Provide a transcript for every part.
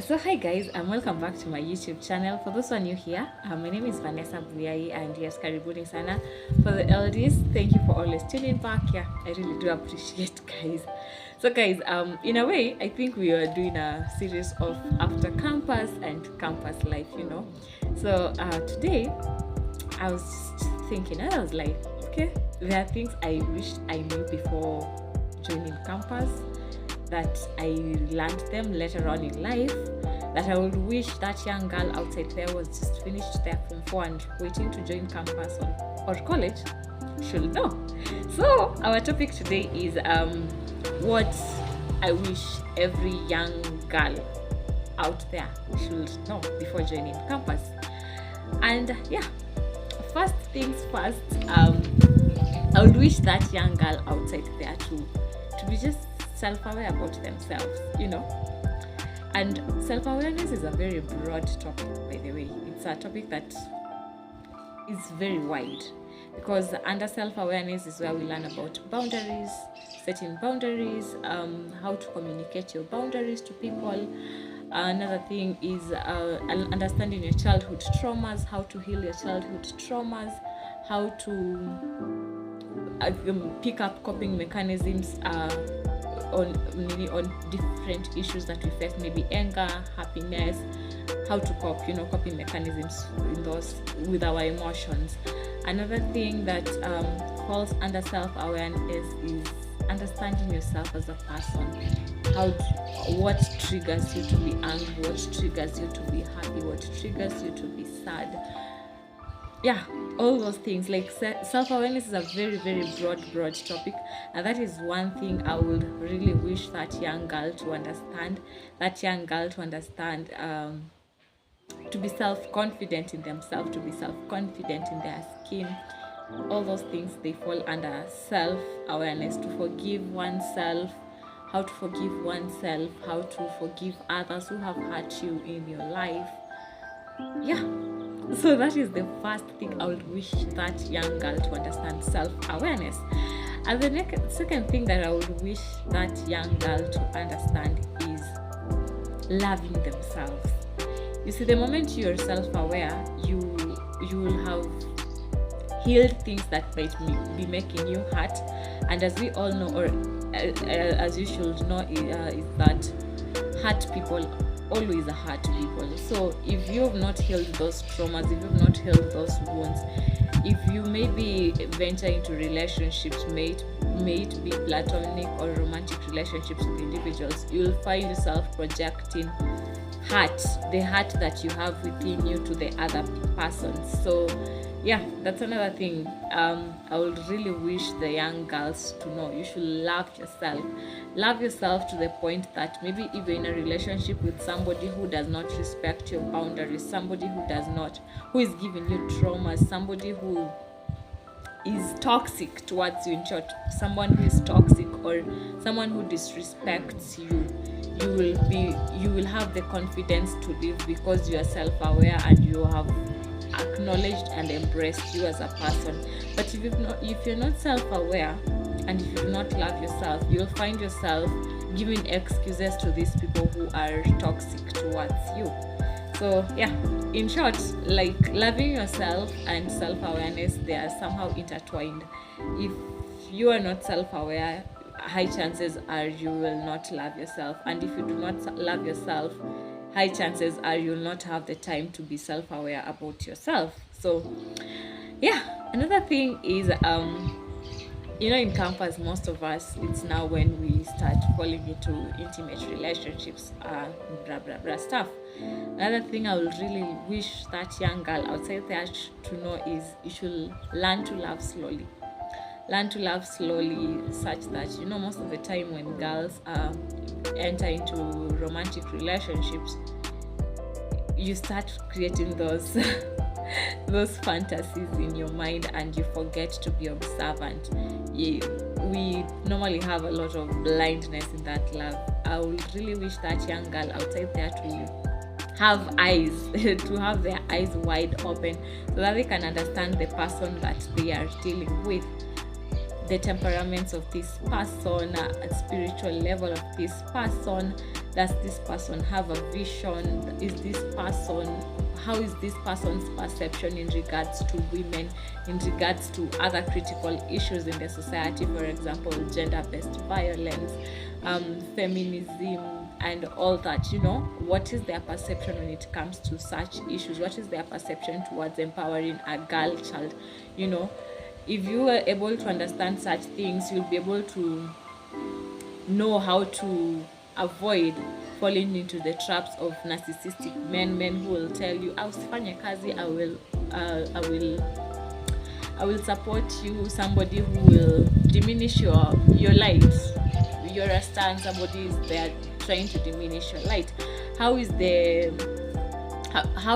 So hi guys, and welcome back to my YouTube channel. For those who are new here, my name is Vanessa Buyayi, and yes, karibuni sana. For the elders, thank you for always tuning back. Yeah, I really do appreciate guys. So guys, in a way, I think we are doing a series of after campus and campus life, So today, I was just thinking, I was like, okay, there are things I wish I knew before joining campus, that I learned them later on in life, that I would wish that young girl outside there was just finished their Form 4 and waiting to join campus or college should know. So our topic today is what I wish every young girl out there should know before joining campus. And yeah, first things first, I would wish that young girl outside there to be just self-aware about themselves, and self-awareness is a very broad topic, by the way. It's a topic that is very wide, because under self-awareness is where we learn about boundaries, setting boundaries, how to communicate your boundaries to people. Another thing is understanding your childhood traumas, how to heal your childhood traumas, how to pick up coping mechanisms on different issues that we face, maybe anger, happiness, how to cope, coping mechanisms in those with our emotions. Another thing that falls under self-awareness is understanding yourself as a person. What triggers you to be angry, what triggers you to be happy, what triggers you to be sad. Yeah, all those things. Like self-awareness is a very, very broad topic, and that is one thing I would really wish that young girl to understand. To be self-confident in themselves, to be self-confident in their skin. All those things, they fall under self-awareness. To forgive oneself, how to forgive oneself, how to forgive others who have hurt you in your life. Yeah. So that is the first thing I would wish that young girl to understand, self-awareness. And the second thing that I would wish that young girl to understand is loving themselves. You see, the moment you're self-aware, you will have healed things that might be making you hurt. And as we all know, or as you should know, is that hurt people always hurt people. So if you have not healed those traumas, if you have not healed those wounds, if you maybe venture into relationships, may it be platonic or romantic relationships with individuals, you'll find yourself projecting the hurt that you have within you to the other person. So yeah, that's another thing I would really wish the young girls to know. You should love yourself to the point that maybe if you're in a relationship with somebody who does not respect your boundaries, somebody who is giving you traumas, somebody who is toxic towards you, in short, someone who is toxic or someone who disrespects you, you will have the confidence to live, because you are self-aware and you have acknowledged and embraced you as a person. But if you're not self-aware and if you do not love yourself, you'll find yourself giving excuses to these people who are toxic towards you. So yeah, in short, like loving yourself and self-awareness, they are somehow intertwined. If you are not self-aware, high chances are you will not love yourself, and if you do not love yourself, high chances are you'll not have the time to be self-aware about yourself. So yeah, another thing is in campus, most of us, it's now when we start falling into intimate relationships, blah blah blah stuff. Another thing I would really wish that young girl outside there to know is you should learn to love slowly. Learn to love slowly, such that most of the time when girls enter into romantic relationships, you start creating those fantasies in your mind, and you forget to be observant. We normally have a lot of blindness in that love. I would really wish that young girl outside there to have eyes, to have their eyes wide open, so that they can understand the person that they are dealing with. the temperaments of this person, spiritual level of this person. Does this person have a vision? How is this person's perception in regards to women, in regards to other critical issues in the society, for example, gender-based violence, feminism, and all that? What is their perception when it comes to such issues? What is their perception towards empowering a girl child? If you are able to understand such things, you'll be able to know how to avoid falling into the traps of narcissistic men who will tell you, usifanye kazi, I will support you. Somebody who will diminish your light. You're a star and somebody is there trying to diminish your light. How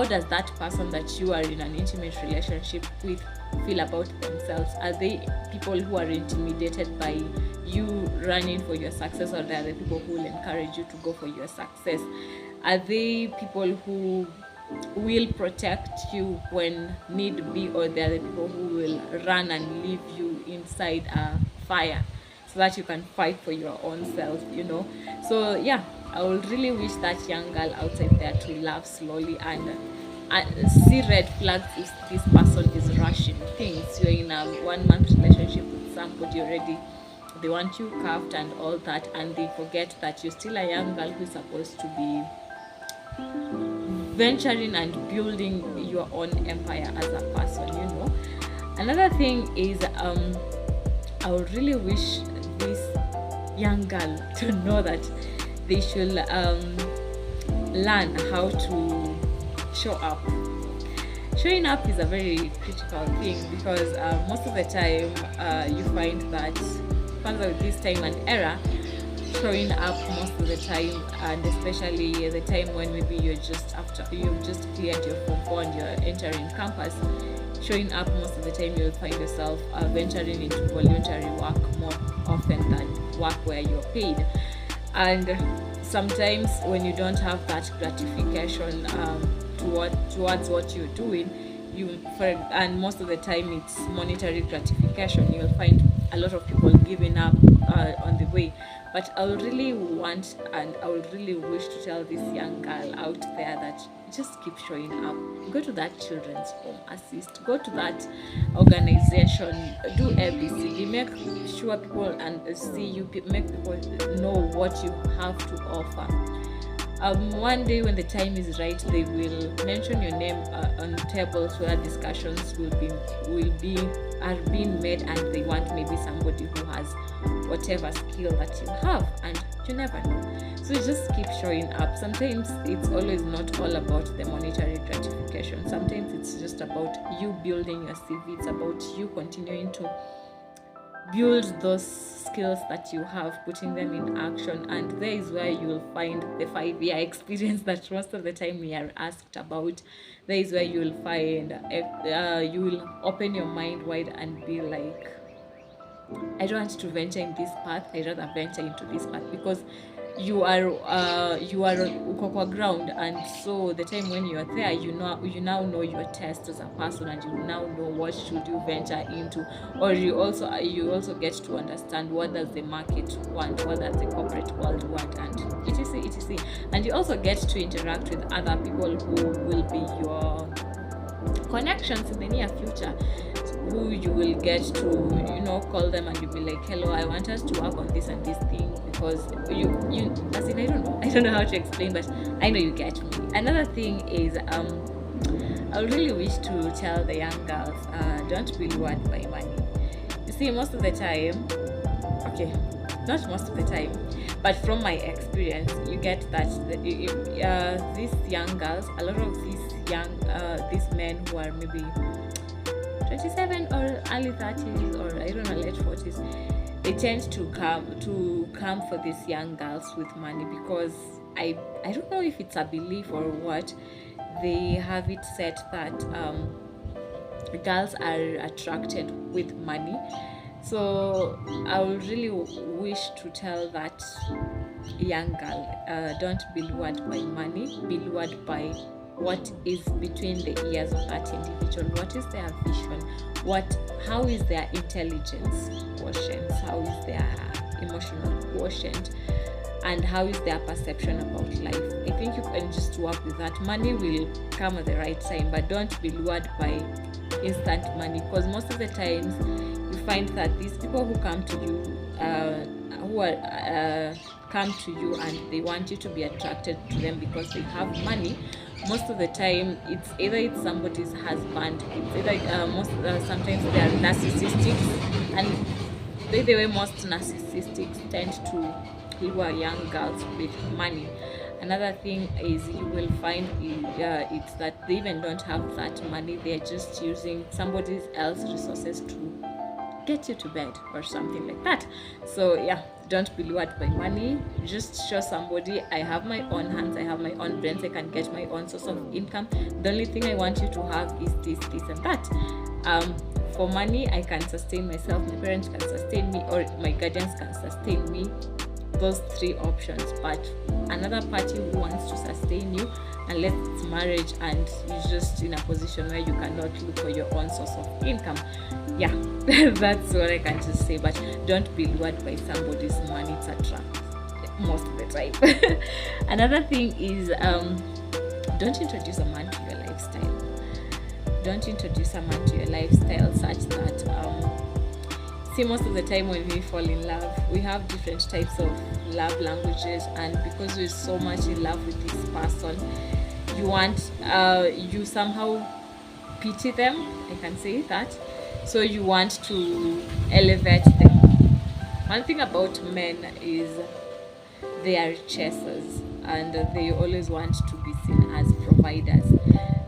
does that person that you are in an intimate relationship with feel about themselves? Are they people who are intimidated by you running for your success, or are they people who will encourage you to go for your success? Are they people who will protect you when need be, or they are the people who will run and leave you inside a fire so that you can fight for your own self? So yeah, I would really wish that young girl outside there to love slowly and see red flags if this person is rushing things. You're in a 1 month relationship with somebody already, they want you cuffed and all that, and they forget that you're still a young girl who's supposed to be venturing and building your own empire as a person. Another thing is I would really wish this young girl to know that they should learn how to show up. Showing up is a very critical thing, because most of the time you find that with this time and era, showing up most of the time, and especially the time when maybe you've just cleared your form 4 and you're entering campus, showing up most of the time you'll find yourself venturing into voluntary work more often than work where you're paid. And sometimes when you don't have that gratification towards what you're doing, and most of the time it's monetary gratification, you'll find a lot of people giving up on the way. But I would really want, and I would really wish to tell this young girl out there that just keep showing up. Go to that children's home, assist, go to that organization, do ABCD, make sure people and see you, make people know what you have to offer. One day when the time is right, they will mention your name on tables where discussions are being made, and they want maybe somebody who has whatever skill that you have, and you never know. So just keep showing up. Sometimes it's always not all about the monetary gratification. Sometimes it's just about you building your CV. It's about you continuing to build those skills that you have, putting them in action, and there is where you will find the 5-year experience that most of the time we are asked about. There is where you will find you will open your mind wide and be like, I don't want to venture in this path, I rather venture into this path, because you are uko kwa ground, and so the time when you are there, you now know your test as a person, and you now know what should you venture into, or you also get to understand what does the market want, what does the corporate world want, and etc. And you also get to interact with other people who will be your connections in the near future, who you will get to call them and you'll be like, hello, I want us to work on this and this thing, because you as in, I don't know how to explain, but I know you get me. Another thing is I really wish to tell the young girls, don't be lured by money. You see, most of the time, okay, not most of the time, but from my experience, you get that these young girls, a lot of these men who are maybe 27 or early 30s, or I don't know, late 40s, they tend to come for these young girls with money, because I don't know if it's a belief or what, they have it set that girls are attracted with money. So I would really wish to tell that young girl, don't be lured by money, be lured by what is between the ears of that individual. What is their vision? How is their intelligence quotient? How is their emotional quotient? And how is their perception about life? I think you can just work with that. Money will come at the right time, but don't be lured by instant money, because most of the times you find that these people who come to you, come to you and they want you to be attracted to them because they have money. Most of the time, it's somebody's husband. It's either sometimes they are narcissistic, and the way most narcissistics tend to lure young girls with money. Another thing is you will find it's that they even don't have that money. They're just using somebody else's resources to get you to bed or something like that. So yeah, don't be lured by money. Just show somebody, I have my own hands, I have my own brains, I can get my own source of income. The only thing I want you to have is this and that. For money, I can sustain myself, my parents can sustain me, or my guardians can sustain me. Those three options. But another party who wants to sustain you, unless it's marriage and you're just in a position where you cannot look for your own source of income, yeah, that's what I can just say. But don't be lured by somebody's money. It's a trap most of the time. Another thing is don't introduce a man to your lifestyle. Don't introduce a man to your lifestyle such that see, most of the time when we fall in love, we have different types of love languages, and because we're so much in love with this person, you somehow pity them, I can say that. So you want to elevate them. One thing about men is they are chasers, and they always want to be seen as providers.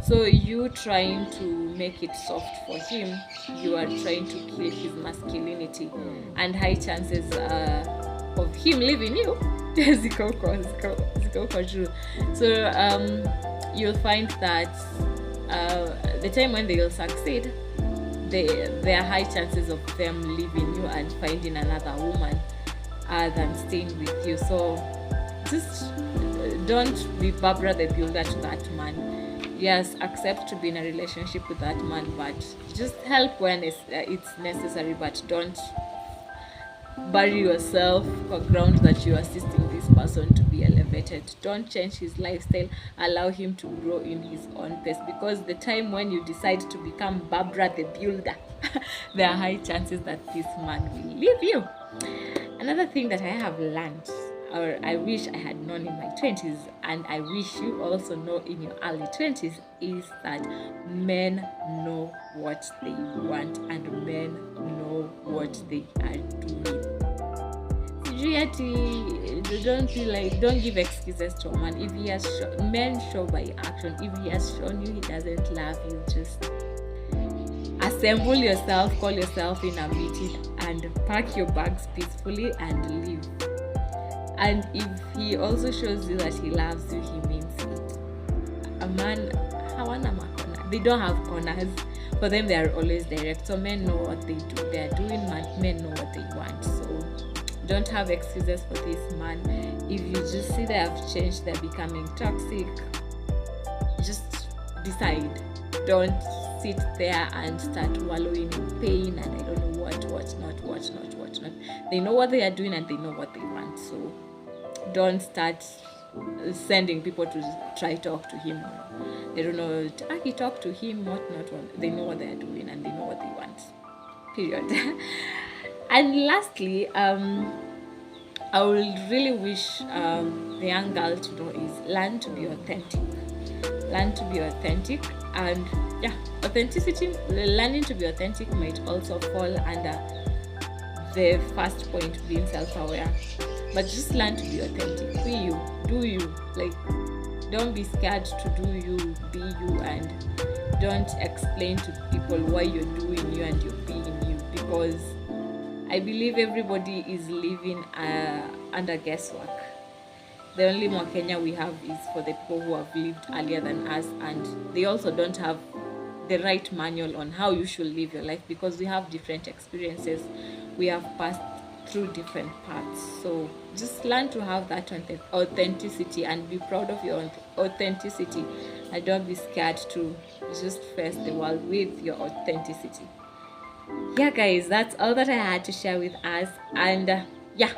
So you trying to make it soft for him, you are trying to kill his masculinity, and high chances of him leaving you. So you'll find that the time when they will succeed, there are high chances of them leaving you and finding another woman than staying with you. So just don't be Barbara the Builder to that man. Yes, accept to be in a relationship with that man, but just help when it's necessary, but don't bury yourself for ground that you're assisting this person to be elevated. Don't change his lifestyle. Allow him to grow in his own pace, because the time when you decide to become Barbara the Builder, there are high chances that this man will leave you. Another thing that I have learned, or I wish I had known in my 20s, and I wish you also know in your early 20s, is that men know what they want and men know what they are doing. Don't give excuses to a man. If he has men show by action. If he has shown you he doesn't love you, just assemble yourself, call yourself in a meeting, and pack your bags peacefully and leave. And if he also shows you that he loves you, he means it. A man, they don't have corners. For them, they are always direct. So men know what they do. They are doing, men know what they want. So don't have excuses for this man. If you just see they have changed, they're becoming toxic, just decide. Don't sit there and start wallowing in pain and I don't know what not. They know what they are doing and they know what they want. So don't start sending people to try talk to him. They don't know, talk to him, what not. They know what they are doing and they know what they want. Period. And lastly, I would really wish the young girl to know is learn to be authentic. Learn to be authentic, and authenticity. Learning to be authentic might also fall under the first point, being self-aware. But just learn to be authentic. Be you. Do you. Don't be scared to do you. Be you, and don't explain to people why you're doing you and you're being you, because I believe everybody is living under guesswork. The only more Kenya we have is for the people who have lived earlier than us, and they also don't have the right manual on how you should live your life, because we have different experiences. We have passed through different paths. So just learn to have that authenticity and be proud of your authenticity, and don't be scared to just face the world with your authenticity. Yeah, guys, that's all that I had to share with us. And yeah,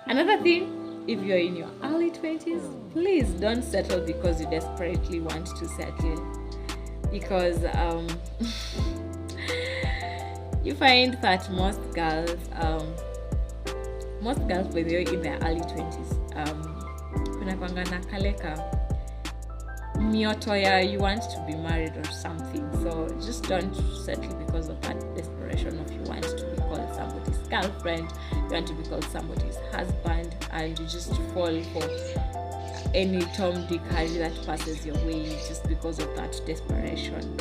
another thing, if you're in your early 20s, please don't settle because you desperately want to settle, because you find that most girls when they're in their early 20s, kuna kwanga na kaleka mioto ya you want to be married or something. So just don't settle because of that desperation of you want to be called somebody's girlfriend, you want to be called somebody's husband, and you just fall for any Tom, Dick, Harry that passes your way just because of that desperation.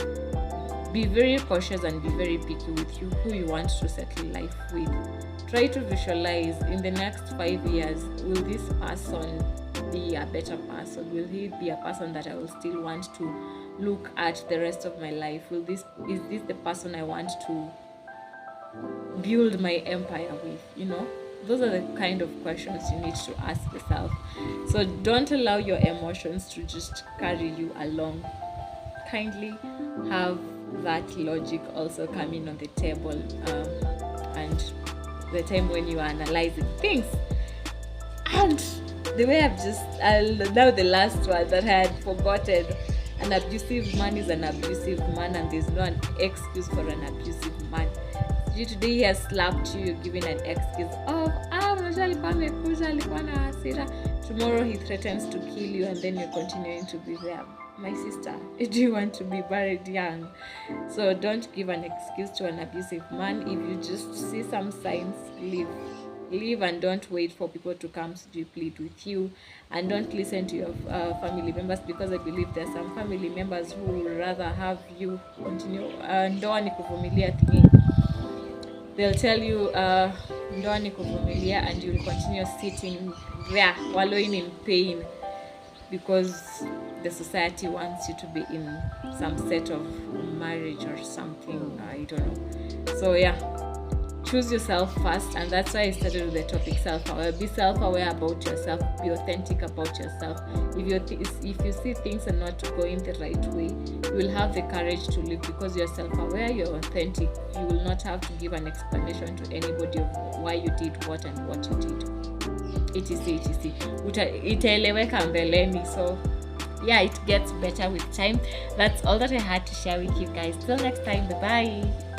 Be very cautious and be very picky with who you want to settle life with. Try to visualize in the next 5 years, will this person be a better person? Will he be a person that I will still want to look at the rest of my life? Is this the person I want to build my empire with? You know, those are the kind of questions you need to ask yourself. So don't allow your emotions to just carry you along. Kindly have that logic also coming on the table, and the time when you are analyzing things. And the way now the last one that I had forgotten, an abusive man is an abusive man, and there's no excuse for an abusive man. Today he has slapped you, you're giving an excuse of tomorrow he threatens to kill you, and then you're continuing to be there. My sister, do you want to be buried young? So don't give an excuse to an abusive man. If you just see some signs, leave, and don't wait for people to come to plead with you, and don't listen to your family members, because I believe there are some family members who would rather have you continue ndoa ni kuvumilia thingy. They'll tell you ndoa ni kuvumilia, and you'll continue sitting there wallowing in pain because the society wants you to be in some set of marriage or something. I don't know. So yeah, choose yourself first, and that's why I started with the topic self-aware. Be self-aware about yourself, be authentic about yourself. If you see things are not going the right way, you will have the courage to live because you're self-aware, you're authentic. You will not have to give an explanation to anybody of why you did what and what you did. Itaeleweka mbeleni. So yeah, it gets better with time. That's all that I had to share with you guys. Till next time, bye bye.